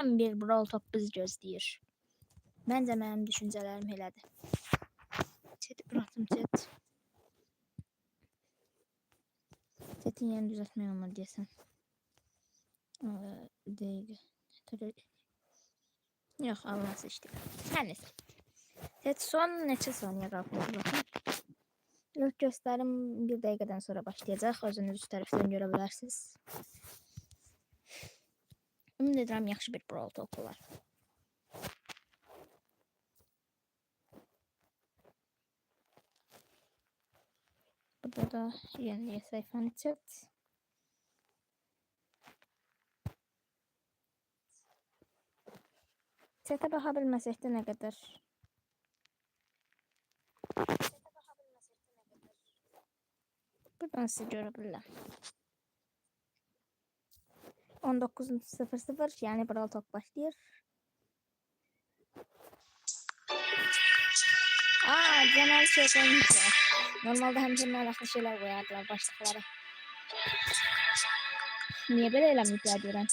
bir Brawl Talk bizi gözləyir. Məncə mənim düşüncələrim elədir. Chat'i bıraktım chat. Chat'in yerini düzeltmeye olmadı diyesen. Değil. Yok alması işte. Her neyse. Chat son neçə saniye kaldı bakın. İlk gösterim 1 dakikadan sonra başlayacak. Özünüz tərəfdən görə bilərsiniz. Ümid edirəm yaxşı bir Brawl Talk olar. Burada da yeni sayfanı chat. Chat'e baxa bilməsək də nə qədər? Buradan sizi görə bilirəm. 19:00 yani Brawl Talk başlayır. Genel şey koymuşlar. Normalde həmişə maraqlı şeyler koyardılar başlıqlara. Niye belə eləməyiblər deyirəm.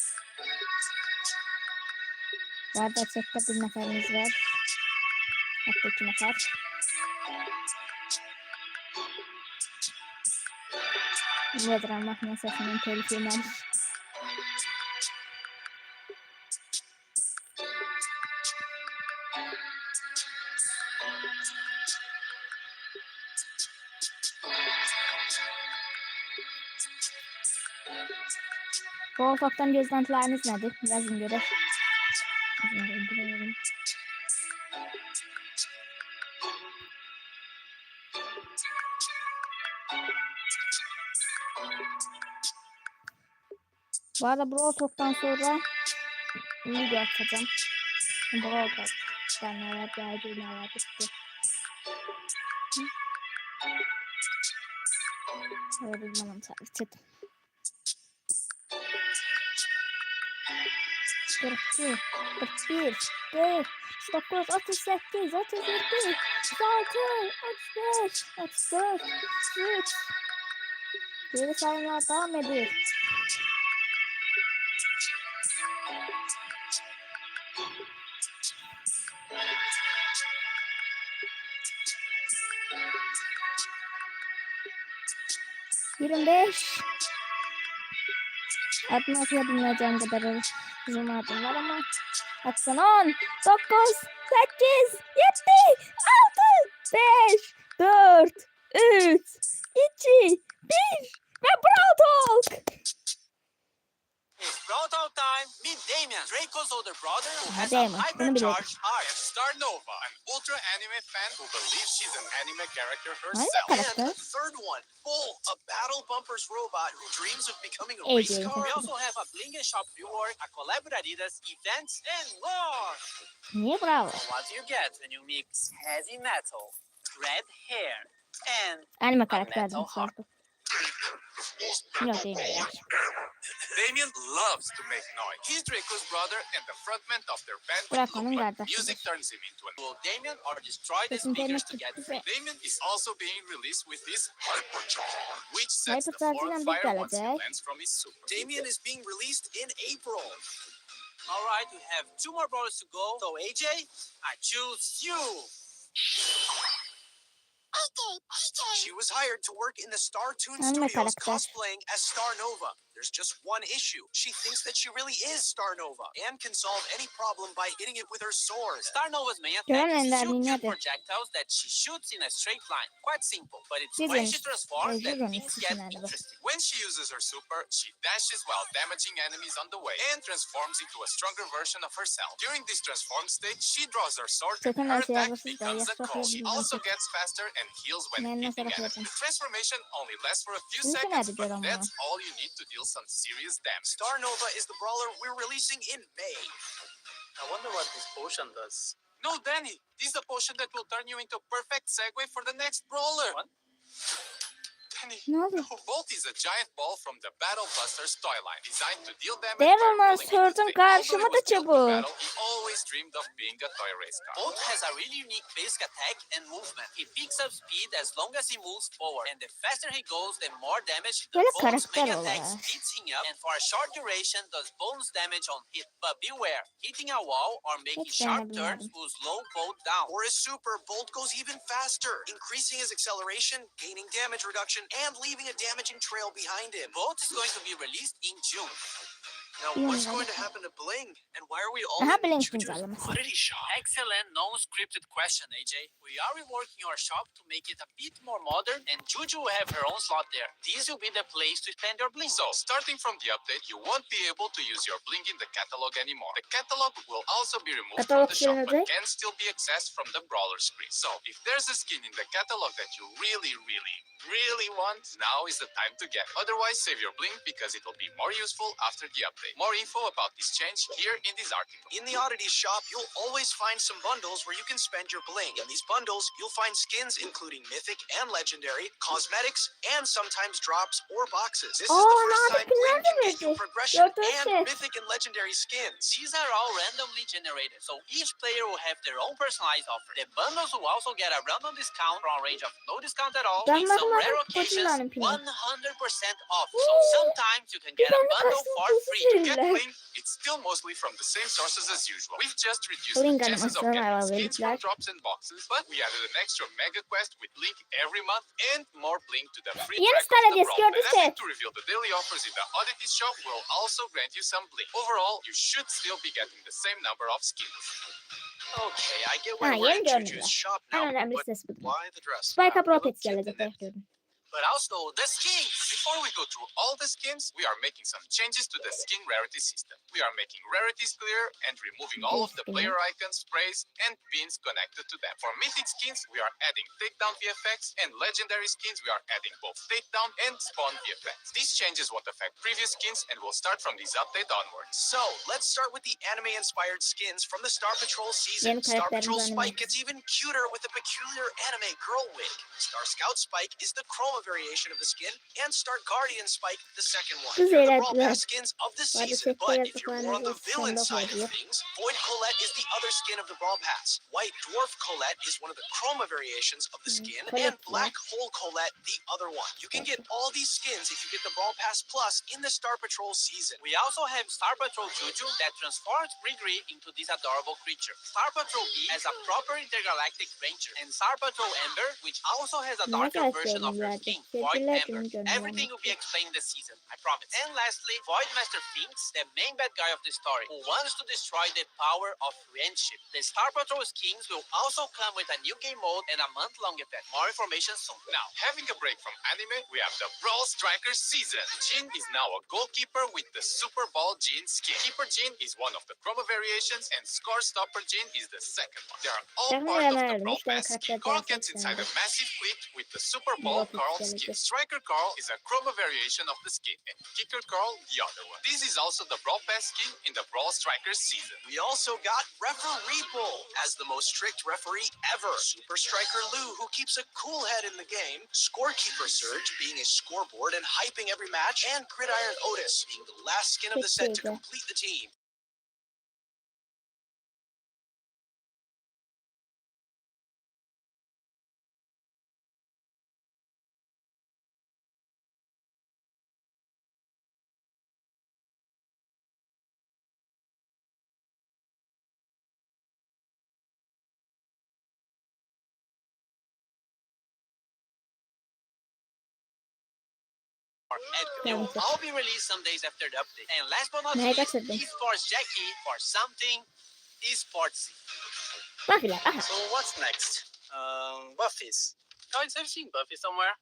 Bu arada chat'te bir nəfərimiz var. Hatta 2 nəfər. Nedir mahnı səsinin telif yeməmiş. Brawl Talk'tan gözlentileriniz nedir? Yazın göre. Bu arada Brawl Talk'tan sonra video atacağım. Brawl Talk. Ben neler geldi neler bitti. Öyle bilmem çalıştım. 42, 41, 5, 9, 38, 37, 36, 35, 34, 33. Geri sayımlar devam ediyor. ...25. Adını okuyabilmeyeceğim kadar uzun adım var ama... ...80, 10, 9, 8, 7, 6, 5, 4, 3, 2, 1... ...ve Brawl Talk! It's Brawl Talk time! Meet Damien, Draco's older brother who has Damien, a hypercharged... Hi, I'm Star Nova, an ultra anime fan who believes she's an anime character herself. And the third one, Bolt, a battle bumpers robot who dreams of becoming a race car. We also have a Bling & Shop reward, a collab with Adidas, events, and more! Niye bravo? So what do you get when you mix heavy metal, red hair, and Anime a karakter metal heart? Yok değil mi? Damien loves to make noise. He's Draco's brother and the frontman of their band. Draco'nun But kardeşidir. music turns him into an... Will Damien or destroy the Kesin speakers to demek get ki free? Damien is also being released with his hypercharge, which sets the Hypercharge floor on ile bir fire once he gelecek. lands from his super. Damien is being released in April. All right, we have 2 more brawlers to go. So AJ, I choose you. She was hired to work in the Startoon Anime Studios karakter. cosplaying as Star Nova. There's just one issue. She thinks that she really is Star Nova and can solve any problem by hitting it with her sword. Star Nova's main attack is to shoot two projectiles that she shoots in a straight line. Quite simple, but it's when she transforms that things get interesting. When she uses her super, she dashes while damaging enemies on the way and transforms into a stronger version of herself. During this transform stage, she draws her sword and her attack becomes a call. She also gets faster and heals when hitting enemies. The transformation only lasts for a few seconds, but that's all you need to deal some serious damage. Star Nova is the brawler we're releasing in May. I wonder what this potion does. No, Danny, this is a potion that will turn you into a perfect segue for the next brawler. What? Danny, Ne oldu? Bolt is a giant ball from the Battle Busters toy line, designed to deal damage. Devil Monster'ın karşıma da çabuk. He always always dreamed of being a toy race car. Bolt has a really unique basic attack and movement. He picks up speed as long as he moves forward, and the faster he goes, the more damage the Böyle Bolt's karakter mega olarak. attack speeds him up, and for a short duration does bonus damage on hit. But beware, hitting a wall or making Hiç sharp beğenmedim turns abi. will slow Bolt down. For his super, Bolt goes even faster, increasing his acceleration, gaining damage reduction, and leaving a damaging trail behind him. Bolt is going to be released in June. Now, what's going to happen to Bling? And why are we all Daha in Blink Juju's imzalaması. oddity shop? Excellent, non-scripted question, AJ. We are reworking our shop to make it a bit more modern, and Juju will have her own slot there. This will be the place to spend your Bling. So, starting from the update, you won't be able to use your Bling in the catalog anymore. The catalog will also be removed from Catalog the shop, but silinecek. can still be accessed from the brawler screen. So, if there's a skin in the catalog that you really want, now is the time to get it. Otherwise, save your Bling because it will be more useful after the update. More info about this change here in this article. In the oddities shop, you'll always find some bundles where you can spend your Bling. In these bundles, you'll find skins including mythic and legendary, cosmetics, and sometimes drops or boxes. This is the Aa, first time Bling nerede can get you verdi? progression Gördüğün and şey. mythic and legendary skins. These are all randomly generated, so each player will have their own personalized offer. The bundles will also get a random discount from a range of no discount at all, Ben in some bakmadım, rare occasions, kocaman pini. 100% off. So sometimes you can get a Ben bundle kaçtım for free. To get kızlar. Bling, it's still mostly from the same sources as usual. We've just reduced Bling the chances of animasyonu getting var skins from verdiler. drops and boxes, but we added an extra mega quest with Link every month and more Bling to the free Yeni track Star of the hediyesi Brawl gördü Pass. And set. to reveal the daily offers in the Oddities shop will also grant you some Bling. Overall, you should still be getting the same number of skins. Okay, I get Ha, why we're yeni in görünüyor. Juju's shop En now, önemli but ses budur. why the dress? Spike'a Pro look Pets at gelecek the belki gördüm. But also the skins. Before we go through all the skins, we are making some changes to the skin rarity system. We are making rarities clear and removing all of the player icons, sprays, and pins connected to them. For mythic skins, we are adding takedown VFX, and legendary skins, we are adding both takedown and spawn VFX. These changes won't affect previous skins and will start from this update onwards. So, let's start with the anime-inspired skins from the Star Patrol season. Yeni Star Patrol karakterimiz Spike anime. gets even cuter with a peculiar anime girl wig. Star Scout Spike is the chroma variation of the skin, and Star Guardian Spike the second one. Kız They're the Brawl eğlendiler. Pass skins of the Hadi season. tekrar But if yapıp you're more on the aynı villain sonunda side of koyuyor. things, Void Colette is the other skin of the Brawl Pass. White Dwarf Colette is one of the chroma variations of the skin, and Colette Black Hole Colette the other one. You can get all these skins if you get the Brawl Pass Plus in the Star Patrol season. We also have Star Patrol Juju that transforms Grigri into this adorable creature. Star Patrol B has a proper intergalactic ranger, and Star Patrol Ember, which also has a Ne darker kadar version of her sevimlilerdi. skin, Void Sevgililer Ember. günü görünüyor. Everything will be explained this season, I promise. And lastly, Void Master Finks, the main bad guy of the story, who wants to destroy the power of friendship. The Star Patrol skins will also come with a new game mode and a month-long event. More information soon. Now, having a break from anime, we have the Brawl Strikers season. Jin is now a goalkeeper with the Super Ball Jin skin. Keeper Jin is one of the chroma variations, and Score Stopper Jin is the second one. They are all Takım part of the vermeyelim. Brawl Üç tane Pass skin. karakter Carl daha gets çok inside a beğendim. massive clip with the Super Brawl Ball Pass Carl gelecek. skin. Striker Carl is a chroma variation of the skin, and Kicker Carl the other one. This is also the Brawl Pass skin in the Brawl Strikers season. We also got Referee Bull as the most strict referee ever. Super Striker Lou, who keeps a cool head in the game. Scorekeeper Surge, being a scoreboard and hyping every match. And Gridiron Otis, being the last skin of the set to Peki. complete the team. They will Tamam. all be released some days after the update. And last but not Neye least, kaçırdın? Esports Jackie for something esportsy. Bakılar. Aha. So what's next? Buffies. Guys, I've seen Buffy somewhere.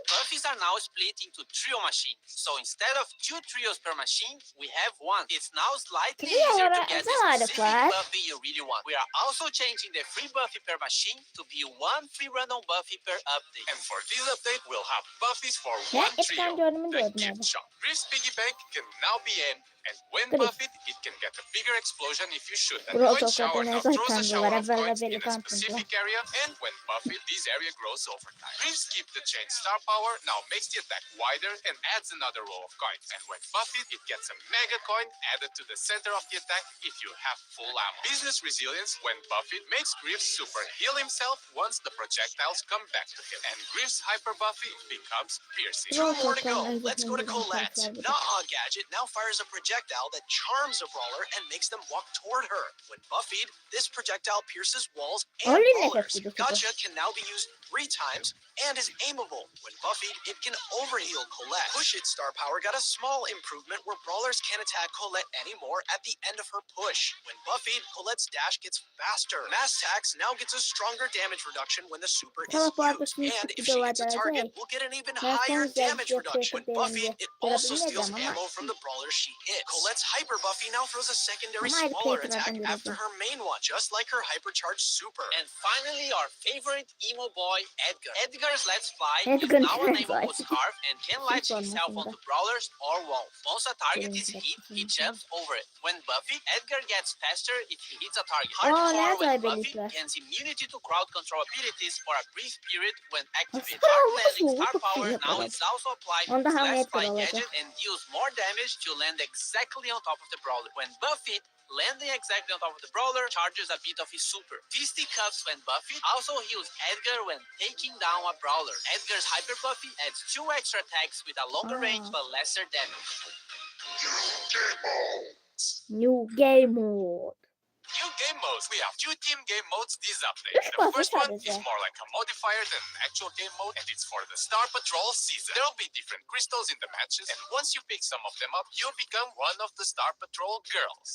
Buffies are now split into trio machines. So instead of 2 trios per machine, we have one. It's now slightly easier to Triolara get the ne varlık specific var? Buffy you really want. We are also changing the free Buffy per machine to be 1 free random Buffy per update. And for this update, we'll have Buffies for Ne? one Hep ben trio. gördüm The gördüm Gift abi. Shop. Griff's Piggy Bank can now be an And when Griff. buffed, it can get a bigger explosion if you shoot. And Brawl coin Talk'ta shower ne now kadar throws a tanrı shower var. of Evvel coins belli in a tanrı var. specific area, and when buffed, this area grows over time. Griff's keep the chain star power now makes the attack wider and adds another row of coins. And when buffed, it gets a mega coin added to the center of the attack if you have full ammo. Business resilience, when buffed, makes Griff super heal himself once the projectiles come back to him. And Griff's hyper buffy becomes piercing. Brawl Two more to Talk'tan go. Let's go to özetlendiren Colette. taraflar bu da. Naa Gadget now fires a projectile that charms a brawler and makes them walk toward her. When buffied, this projectile pierces walls and Olin brawlers. efekti de Gotcha can now be used 3 times and is aimable. When buffied, it can overheal Colette. Push It star power got a small improvement where brawlers can't attack Colette anymore at the end of her push. When buffied, Colette's dash gets faster. Mass Tax now gets a stronger damage reduction when the super is Tamam, bu arada used. şimdi And bir if de she var hits a target, gelecek. we'll get an even Ben son higher güzel damage bir reduction. When yapacak buffied, değilim it diye also steals görebilmedim ama. ammo from the brawlers she hits. Colette's hyper buffy now throws a secondary Ama ayrı smaller tekrardan attack göreceğim. after her main one, just like her hypercharged super. And finally, our favorite emo boy, Edgar. Edgar's Let's Fly Edgar's is now Let's enabled Fly. with Scarf and can latch Süper himself aslında. onto brawlers or walls. Once a target Benim is de hit, he kesinlikle. jumps over it. When buffy, Edgar gets faster if he hits a target. Aa, ne Hardcore when acayip buffy elitler. gains immunity to crowd control abilities for a brief period when activated. Aslında Hard olmuş landing mu? star Çok iyi power now yapıyorlar. is also applied Onda with hem Let's Edgar Fly olacak. gadget and deals more damage to land exactly on top of the brawler. When buffed, landing exactly on top of the brawler charges a bit of his super. Fisticuffs when buffy also heals Edgar when taking down a brawler. Edgar's hyper buffy adds 2 extra attacks with a longer range but lesser damage. New Game Mode. New game modes. We have 2 team game modes this update. Üç The farklı first one sadece. is more like a modifier than an actual game mode, and it's for the Star Patrol season. There will be different crystals in the matches, and once you pick some of them up, you become one of the Star Patrol girls.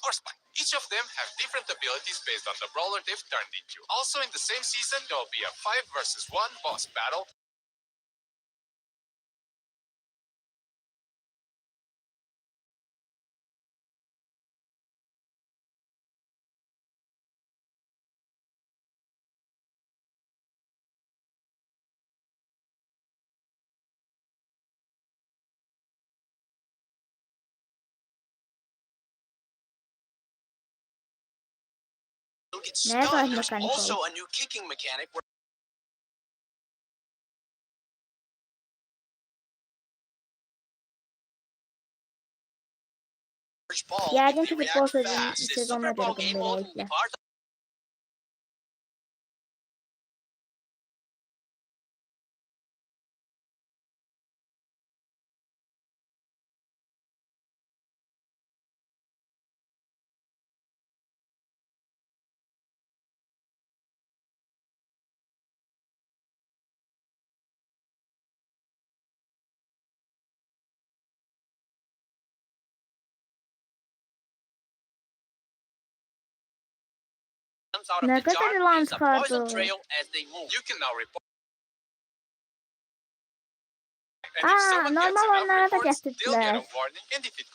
Or spy. Each of them have different abilities based on the brawler they've turned into. Also in the same season, there will be a 5 versus 1 boss battle. You'll get Ne kadar stunned. There's mekanik also oldu. a new kicking mechanic where ball Yaygın if they futbol react sezonu, fast. This sezonuna Super Bowl göre game mode will be böylelikle. part of comes out of Ne the jar kadar yılan leaves a poison çıkardı. trail as they move. You can now report. And if Aa, someone gets normal enough onlara da reports, they'll get a getirdiler. warning, and if it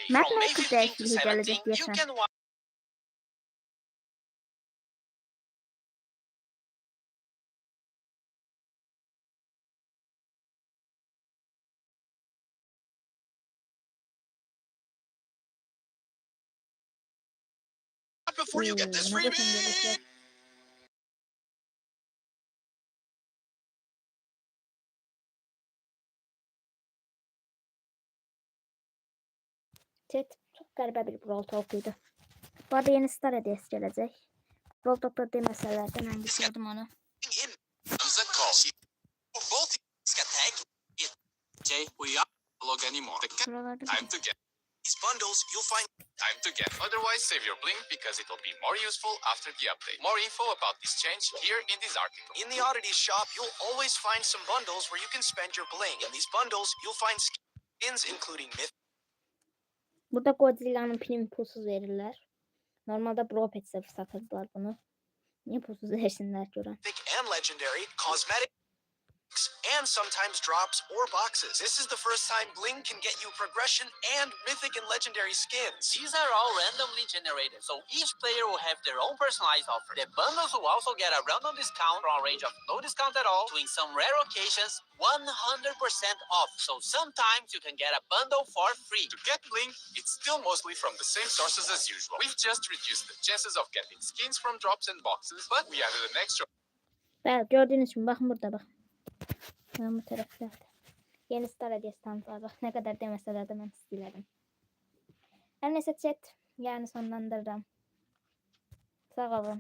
Matt From May nasıl 15 to değişiklik 17, gelecek you diyorsun? can watch before you get this Ne kadar freebie. gelecek? Chat çok garip bir Brawl Talk'uydu. Bu arada yeni Star hediyesi gelecek. Brawl Talk'ta demeselerden ben bitirdim onu. In comes a call. Both got tag. Jay, we are log anymore. The Şuralarda time to get. These bundles you'll find. Time to get. Otherwise, save your blink because it will be more useful after the update. More info about this change here in this article. In the oddities shop, you'll always find some bundles where you can spend your bling. In these bundles, you'll find skins including Burada Godzilla'nın prim pulsuz verirler. Normalde Brawl Pats'e satırdılar bunu. Niye pulsuz versinler gören? mythic and legendary, cosmetics, and sometimes drops or boxes. This is the first time Bling can get you progression and mythic and legendary skins. These are all randomly generated, so each player will have their own personalized offer. The bundles will also get a random discount from a range of no discount at all to, in some rare occasions, 100% off. So sometimes you can get a bundle for free. To get Bling, it's still mostly from the same sources as usual. We've just reduced the chances of getting skins from drops and boxes, but we added an extra Evet, gördüğünüz gibi bakın burada bak. Ben bu taraflarda. Yeni Star Hediyesi tanıtlar bak. Ne kadar demeseler de ben istedim. Her neyse chat. Yani sonlandırdım. Sağ olun.